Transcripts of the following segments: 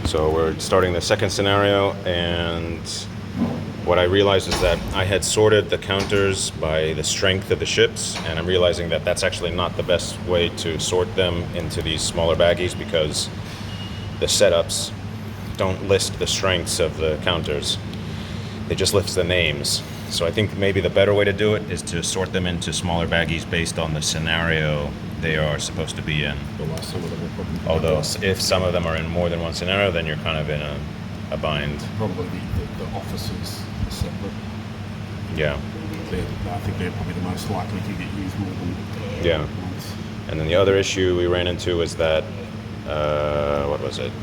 So we're starting the second scenario, and what I realized is that I had sorted the counters by the strength of the ships, and I'm realizing that that's actually not the best way to sort them into these smaller baggies, because the setups don't list the strengths of the counters. They just list the names. So I think maybe the better way to do it is to sort them into smaller baggies based on the scenario they are supposed to be in. Although if some of them are in more than one scenario, then you're kind of in a bind. Probably the officers are separate. Yeah. I think they're probably the most likely to get used more than once. And then the other issue we ran into was that, what was it?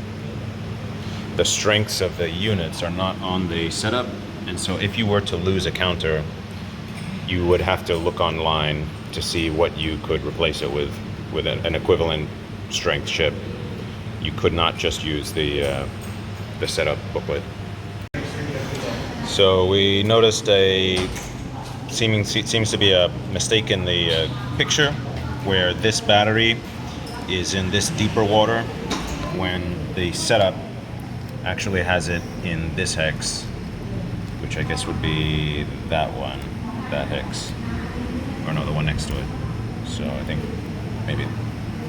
The strengths of the units are not on the setup, and so if you were to lose a counter, you would have to look online to see what you could replace it with an equivalent strength ship. You could not just use the setup booklet. So we noticed seems to be a mistake in the picture, where this battery is in this deeper water when the setup actually has it in this hex, which I guess would be that one, that hex. Or no, the one next to it. So I think maybe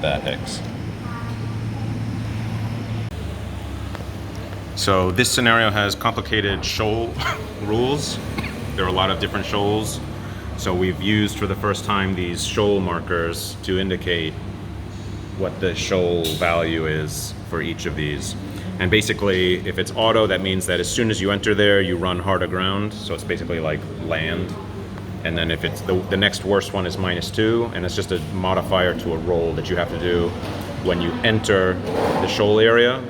that hex. So this scenario has complicated shoal rules. There are a lot of different shoals. So we've used for the first time these shoal markers to indicate what the shoal value is for each of these. And basically, if it's auto, that means that as soon as you enter there, you run hard aground. So it's basically like land. And then if it's the next worst one is -2, and it's just a modifier to a roll that you have to do when you enter the shoal area.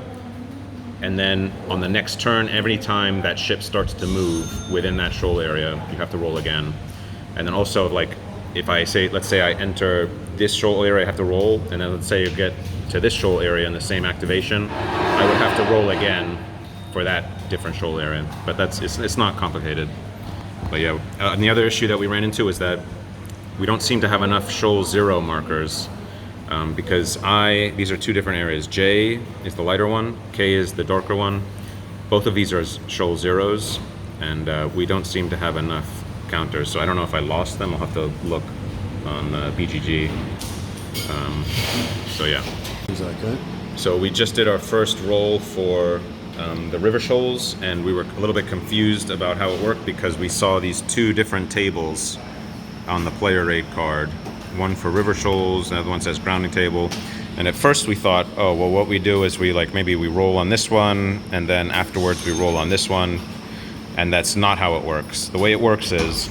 And then on the next turn, every time that ship starts to move within that shoal area, you have to roll again. And then also, like, if I say, let's say I enter this shoal area, I have to roll, and then let's say you get to this shoal area in the same activation, I would have to roll again for that different shoal area. But it's not complicated. But yeah, and the other issue that we ran into is that we don't seem to have enough shoal 0 markers, because these are two different areas. J is the lighter one, K is the darker one. Both of these are shoal 0s, and we don't seem to have enough counters. So I don't know if I lost them. I'll have to look on BGG. So yeah. Is that okay? So we just did our first roll for the river shoals, and we were a little bit confused about how it worked because we saw these two different tables on the player rate card. One for river shoals, the other one says grounding table. And at first we thought, oh, well, what we do is maybe we roll on this one, and then afterwards we roll on this one. And that's not how it works. The way it works is,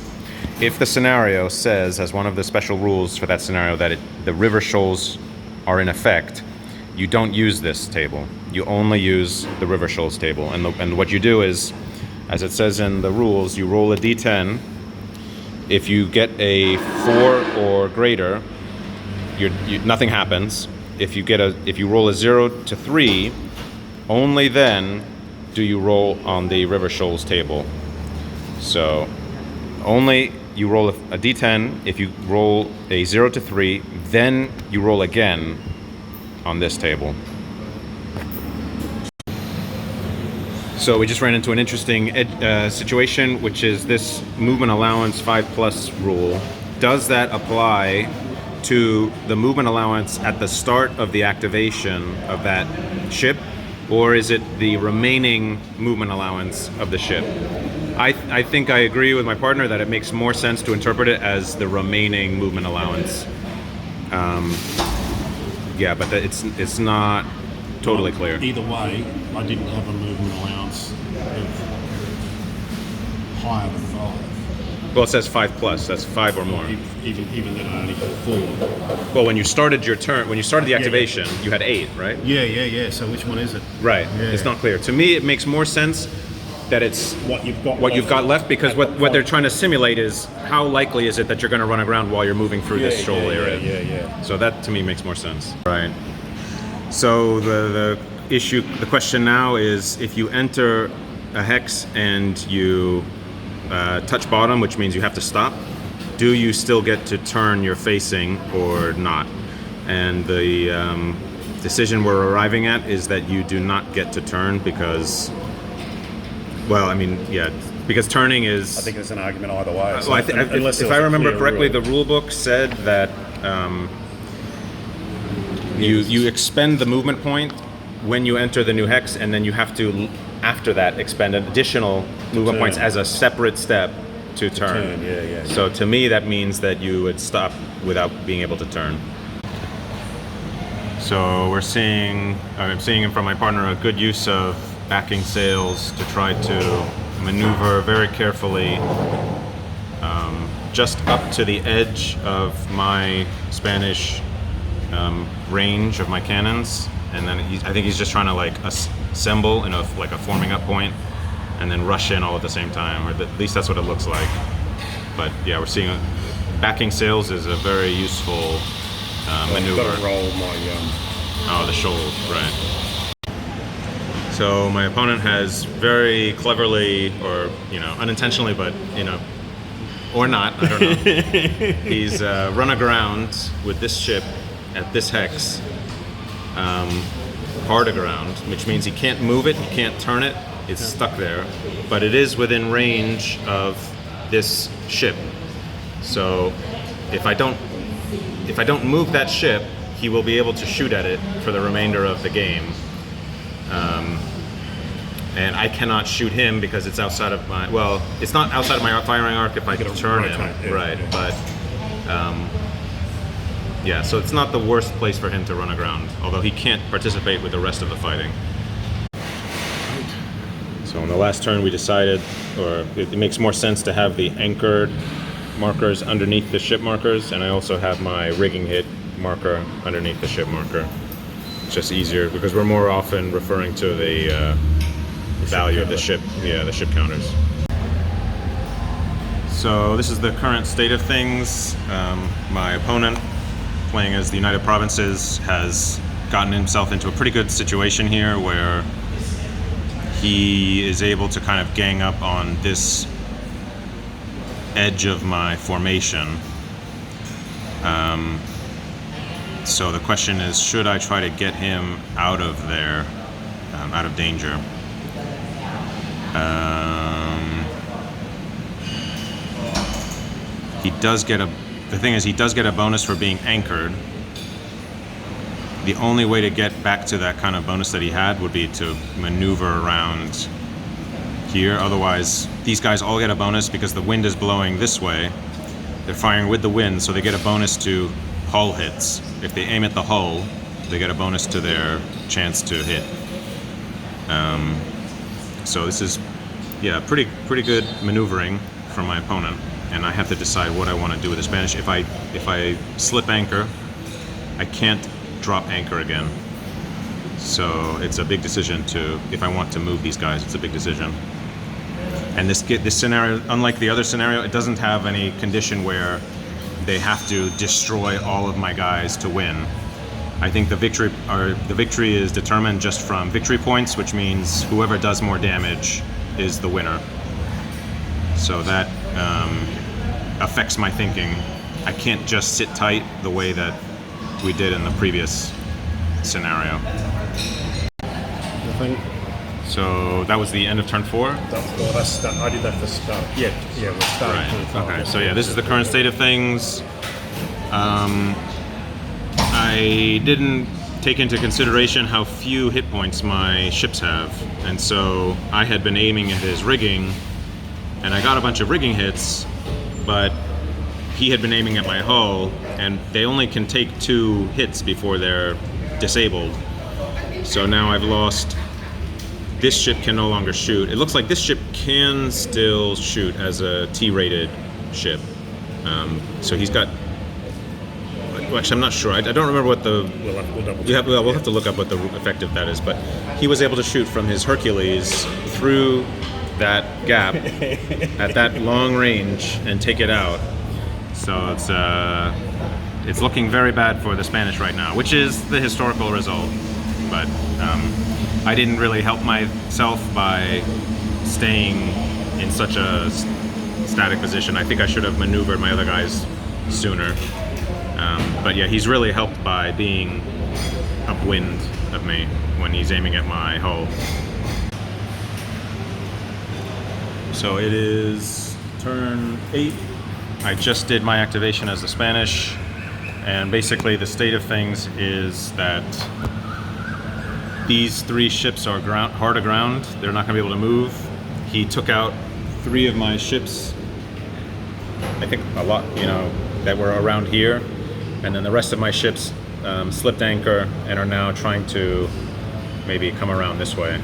if the scenario says, as one of the special rules for that scenario, that the river shoals are in effect, you don't use this table. You only use the river shoals table. And what you do is, as it says in the rules, you roll a d10. If you get a 4 or greater, nothing happens. If you roll a 0 to 3, only then do you roll on the river shoals table. So only you roll a d10. If you roll a 0 to 3, then you roll again on this table. So we just ran into an interesting situation, which is this movement allowance 5+ rule. Does that apply to the movement allowance at the start of the activation of that ship, or is it the remaining movement allowance of the ship? I think I agree with my partner that it makes more sense to interpret it as the remaining movement allowance. Yeah, but it's not totally clear. Either way, I didn't have a movement allowance of higher than 5. Well, it says 5+. That's 5 or more. Even then, I only got 4. Well, when you started the activation, you had 8, right? Yeah. So which one is it? Right. Yeah. It's not clear. To me, it makes more sense that it's What you've got left, because what they're trying to simulate is how likely is it that you're going to run aground while you're moving through this shoal area. Yeah. So that to me makes more sense. Right. So the question now is, if you enter a hex and you touch bottom, which means you have to stop, do you still get to turn your facing or not? And the decision we're arriving at is that you do not get to turn because, well, I mean, yeah, because turning is. I think there's an argument either way. Well, if I remember correctly, the rule book said that you expend the movement point when you enter the new hex, and then you have to, after that, expend additional movement points as a separate step to turn. Yeah. So to me, that means that you would stop without being able to turn. So I'm seeing from my partner a good use of backing sails to try to maneuver very carefully just up to the edge of my Spanish range of my cannons, and then I think he's just trying to like assemble in a forming up point and then rush in all at the same time, or at least that's what it looks like. But yeah, we're seeing backing sails is a very useful maneuver. I've got to roll my the shoal, right. So my opponent has very cleverly, or unintentionally, but or not, I don't know. He's run aground with this ship at this hex, hard aground, which means he can't move it, he can't turn it, it's stuck there, but it is within range of this ship. So if I don't move that ship, he will be able to shoot at it for the remainder of the game. And I cannot shoot him because it's outside of my, well, it's not outside of my firing arc if I can turn him, right, but yeah, so it's not the worst place for him to run aground, although he can't participate with the rest of the fighting. So on the last turn we decided, or it makes more sense to have the anchored markers underneath the ship markers, and I also have my rigging hit marker underneath the ship marker. It's just easier because we're more often referring to the value of the ship, the ship counters. So this is the current state of things. My opponent, playing as the United Provinces, has gotten himself into a pretty good situation here where he is able to kind of gang up on this edge of my formation. So the question is, should I try to get him out of there, out of danger? The thing is, he does get a bonus for being anchored. The only way to get back to that kind of bonus that he had would be to maneuver around here. Otherwise, these guys all get a bonus because the wind is blowing this way. They're firing with the wind, so they get a bonus to hull hits. If they aim at the hull, they get a bonus to their chance to hit. So this is, pretty good maneuvering from my opponent, and I have to decide what I want to do with the Spanish. If I slip anchor, I can't drop anchor again. So it's a big decision if I want to move these guys, it's a big decision. And this scenario, unlike the other scenario, it doesn't have any condition where they have to destroy all of my guys to win. I think the victory is determined just from victory points, which means whoever does more damage is the winner. So that affects my thinking. I can't just sit tight the way that we did in the previous scenario. So that was the end of turn 4? I did that for start. Yeah, we're starting. Right. Okay, so this is the current state of things. I didn't take into consideration how few hit points my ships have, and so I had been aiming at his rigging, and I got a bunch of rigging hits, but he had been aiming at my hull, and they only can take 2 hits before they're disabled. So now I've lost. This ship can no longer shoot. It looks like this ship can still shoot as a T-rated ship. So he's got. Well, actually, I'm not sure. I don't remember what the. We'll have to look up what the effect of that is. But he was able to shoot from his Hercules through that gap at that long range and take it out. So it's looking very bad for the Spanish right now, which is the historical result. But I didn't really help myself by staying in such a static position. I think I should have maneuvered my other guys sooner. But yeah, he's really helped by being upwind of me when he's aiming at my hull. So it is turn 8. I just did my activation as the Spanish, and basically the state of things is that these 3 ships are hard aground. They're not going to be able to move. He took out 3 of my ships, I think a lot, that were around here, and then the rest of my ships slipped anchor and are now trying to maybe come around this way.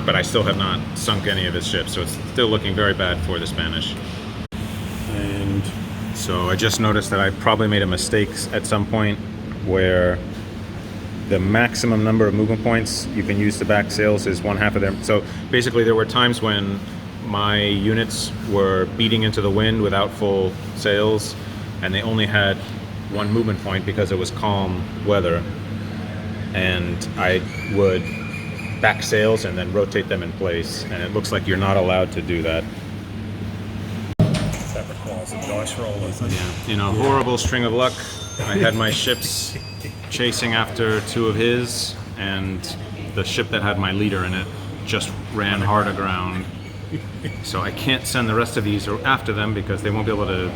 But I still have not sunk any of his ships, so it's still looking very bad for the Spanish. And so I just noticed that I probably made a mistake at some point where the maximum number of movement points you can use to back sails is 1/2 of them. So basically there were times when my units were beating into the wind without full sails, and they only had 1 movement point because it was calm weather. And I would back sails and then rotate them in place, and it looks like you're not allowed to do that. That requires a dice roll, isn't it? Horrible string of luck. I had my ships chasing after 2 of his, and the ship that had my leader in it just ran hard aground. So I can't send the rest of these after them because they won't be able to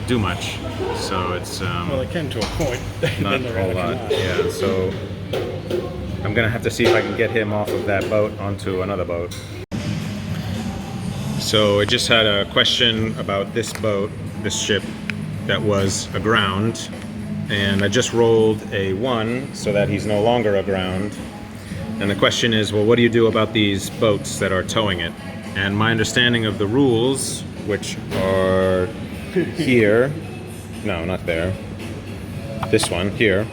do much. So it's well, they can to a point. not then a they're whole out of lot. command. Yeah. So I'm gonna have to see if I can get him off of that boat onto another boat. So I just had a question about this boat, this ship that was aground, and I just rolled a 1 so that he's no longer aground. And the question is, well, what do you do about these boats that are towing it? And my understanding of the rules, which are here, no, not there, this one here,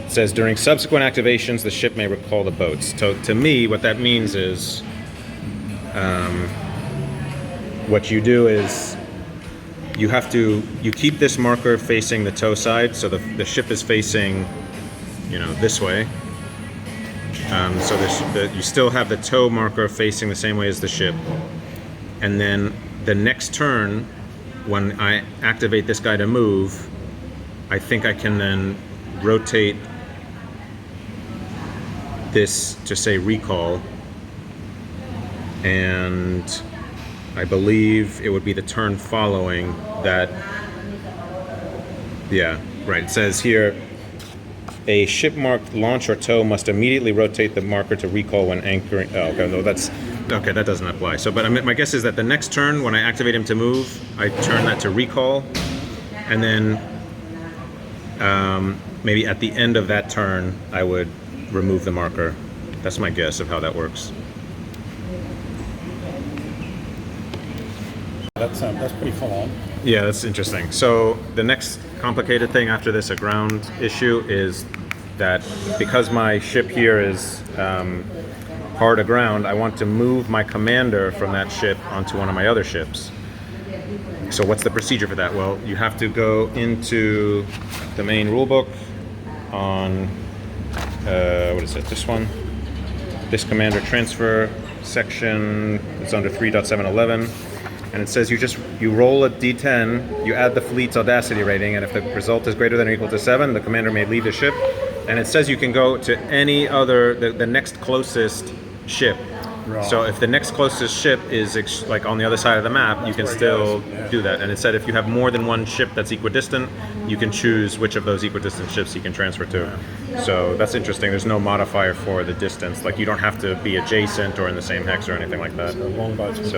says during subsequent activations the ship may recall the boats. So to me what that means is what you do is you keep this marker facing the tow side, so the ship is facing this way, so you still have the tow marker facing the same way as the ship, and then the next turn when I activate this guy to move, I think I can then rotate this to say recall, and I believe it would be the turn following that. Yeah, right. It says here, a ship marked launch or tow must immediately rotate the marker to recall when anchoring. Oh, okay, no, that doesn't apply. So, but my guess is that the next turn when I activate him to move, I turn that to recall, and then maybe at the end of that turn, I would remove the marker. That's my guess of how that works. That's pretty full on. Yeah, that's interesting. So the next complicated thing after this aground issue is that because my ship here is hard aground, I want to move my commander from that ship onto one of my other ships. So what's the procedure for that? Well, you have to go into the main rulebook on what is it? This one. This commander transfer section. It's under 3.711. And it says you roll a d10, you add the fleet's audacity rating, and if the result is greater than or equal to 7, the commander may leave the ship. And it says you can go to any other, the next closest ship. Right. So if the next closest ship is like on the other side of the map, you can still do that. And it said if you have more than one ship that's equidistant, you can choose which of those equidistant ships you can transfer to. So that's interesting. There's no modifier for the distance. Like you don't have to be adjacent or in the same hex or anything like that. So longboats with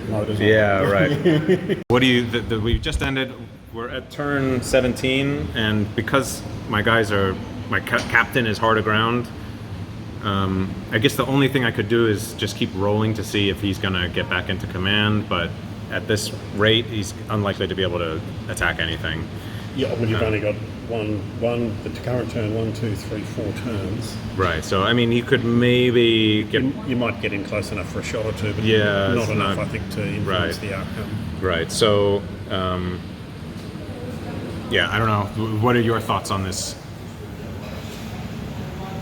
motors. Yeah, right. What do you? We just ended. We're at turn 17, and because my captain is hard aground. I guess the only thing I could do is just keep rolling to see if he's gonna get back into command, but at this rate, he's unlikely to be able to attack anything. Yeah, when you've only got the current turn, 1, 2, 3, 4 turns. Right. So I mean, he could maybe get. You might get in close enough for a shot or two, but yeah, not enough, I think, to influence the outcome. Right. So, yeah, I don't know. What are your thoughts on this?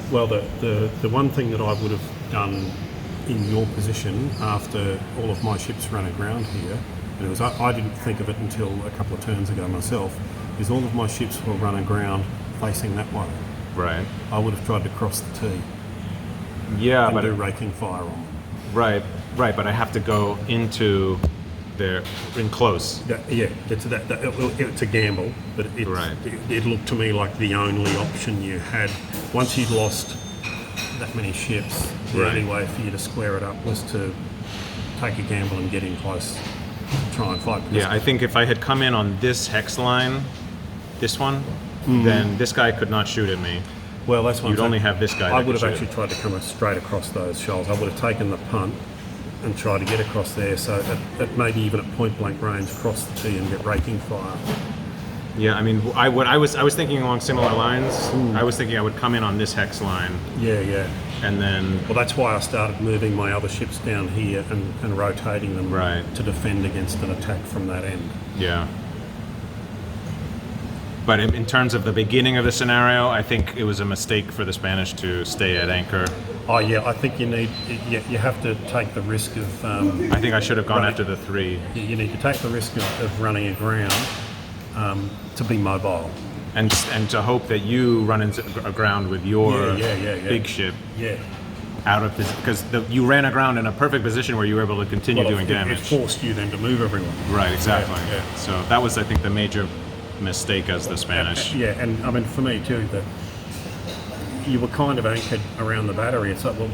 Well, the one thing that I would have done in your position after all of my ships ran aground here, and I didn't think of it until a couple of turns ago myself, is all of my ships will run aground facing that way. Right. I would have tried to cross the tee Yeah, and but do raking fire on. right, but I have to go into there in close. It's a gamble, but Right. it looked to me like the only option you had. Once you'd lost that many ships, the Right. only way for you to square it up was to take a gamble and get in close, try and fight. Yeah, I think if I had come in on this hex line, this one, then this guy could not shoot at me. Well, that's one You'd thing. only have this guy I that would could have shoot. actually tried to come straight across those shoals. I would have taken the punt and tried to get across there, so at maybe even at point blank range, cross the tee and get raking fire. Yeah, I mean, I was thinking along similar lines. I was thinking I would come in on this hex line, Yeah. and then Well, that's why I started moving my other ships down here and rotating them Right. to defend against an attack from that end. yeah. But in terms of the beginning of the scenario, I think it was a mistake for the Spanish to stay at anchor. Oh yeah, I think you have to take the risk of I think I should have gone Right. after the 3. you need to take the risk of running aground to be mobile. And to hope that you run into aground with your Yeah. big ship Yeah. out of this, because you ran aground in a perfect position where you were able to continue doing It damage. forced you then to move everyone. Right, exactly. Yeah. So that was, I think, the major mistake as the Spanish. Yeah, and I mean for me too, that you were kind of anchored around the battery. It's like, well,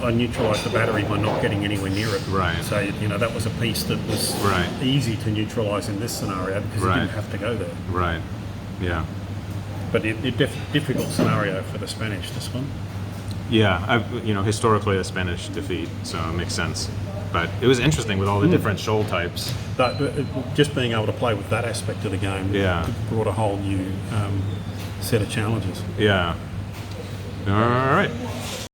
I neutralised the battery by not getting anywhere near it. Right. So that was a piece that was Right. easy to neutralise in this scenario because Right. you didn't have to go there. Right. Yeah. But difficult scenario for the Spanish. This one. Yeah. Historically a Spanish defeat, so it makes sense. But it was interesting with all the different shoal types. But just being able to play with that aspect of the game Yeah. brought a whole new set of challenges. Yeah. All right.